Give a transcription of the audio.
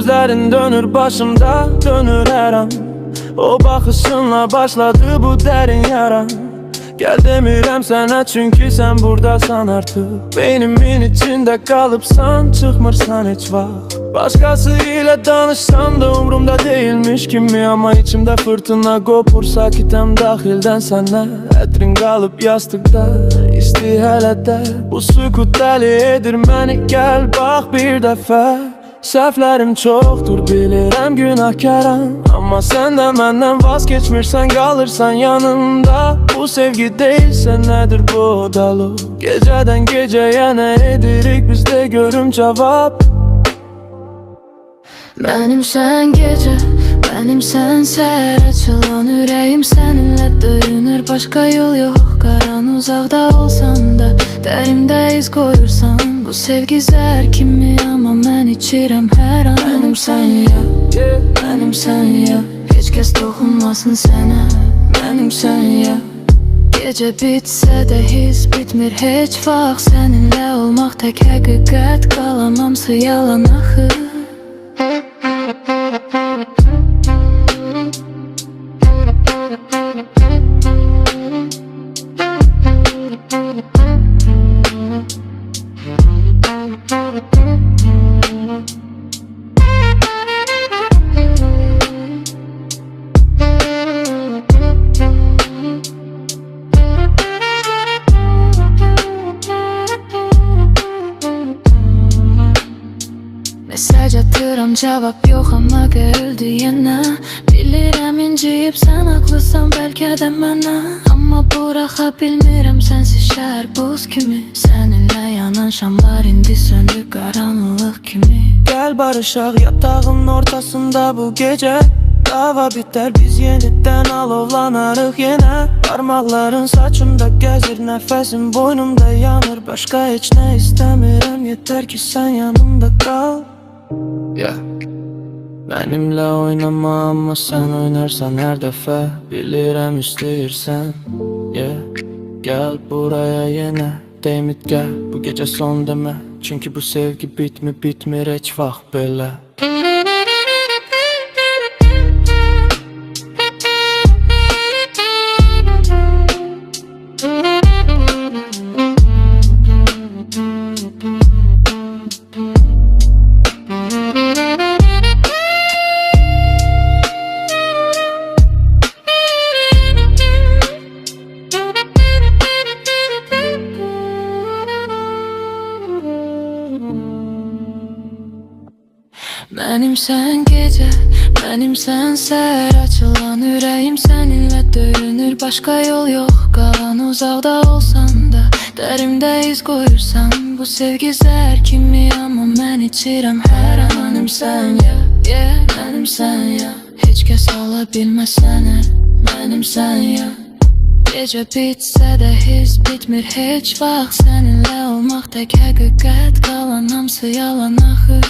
Gözlerin dönür başımda, dönür her an. O baxışınla başladı bu derin yara. Gel demirəm sənə çünkü sen buradasan artık. Beynimin içinde kalıpsan, çıkmırsan hiç vaxt. Başkası ile danışsam da umrumda değilmiş kimi. Ama içimde fırtına kopursa kitem dahilden sənə. Ətrin qalıb yastıqda, isti hələ də. Bu sükut dəli edir məni, gel bax bir dəfə. Səhvlərim çoxdur, bilirəm günahkaram. Amma sən də məndən vazgeçmirsən, qalırsan yanımda. Bu sevgi deyilsə nədir bu dalı? Gecədən gecəyə nə edirik biz də görüm cavab. Mənimsən gecə, mənimsən səhər. Açılan ürəyim səninlə döyünür, başqa yol yox. Qaran uzaqda olsan da, dərimdə iz qoyursan. Bu sevgi zəhər kimi, amma mən içirəm hər an. Mənimsən ya, mənimsən ya, heç kəs toxunmasın sənə. Mənimsən ya, gecə bitsə də his bitmir heç vaxt. Səninlə olmaq tək həqiqət, qalan hamısı yalan axı. Mesaj atıram, cevap yok ama görüldü yenə. Bilirəm inciyib sən haqlısan bəlkə də mənə. Amma buraxa bilmirəm sənsiz şəhər buz kimi. Səninlə yanan şamlar indi söndü qaranlıq kimi. Gel barışaq yatağın ortasında bu gece. Dava biter biz yeniden alovlanarıq yenə. Parmaqların saçımda gəzir, nəfəsim boynumda yanır. Başqa heç nə istəmirəm, yeter ki sən yanımda qal. Benimle oynama ama sen oynarsan her dəfə. Bilirəm istəyirsən, gel buraya yenə. Demit gel, bu gece son demə. Çünkü bu sevgi bitmir heç vaxt belə. Mənimsən gecə, mənimsən səhər. Açılan ürəyim səninlə döyünür, başqa yol yox. Qalan uzaqda olsan da, dərimdə iz qoyursan. Bu sevgi zəhər kimi, amma mən içirəm hər an. Mənimsən ya, mənimsən ya, heç kəs ala bilməz sənə. Mənimsən ya, gecə bitsə də his bitmir heç vaxt. Səninlə olmaq tək həqiqət, qalan hamısı yalan axı.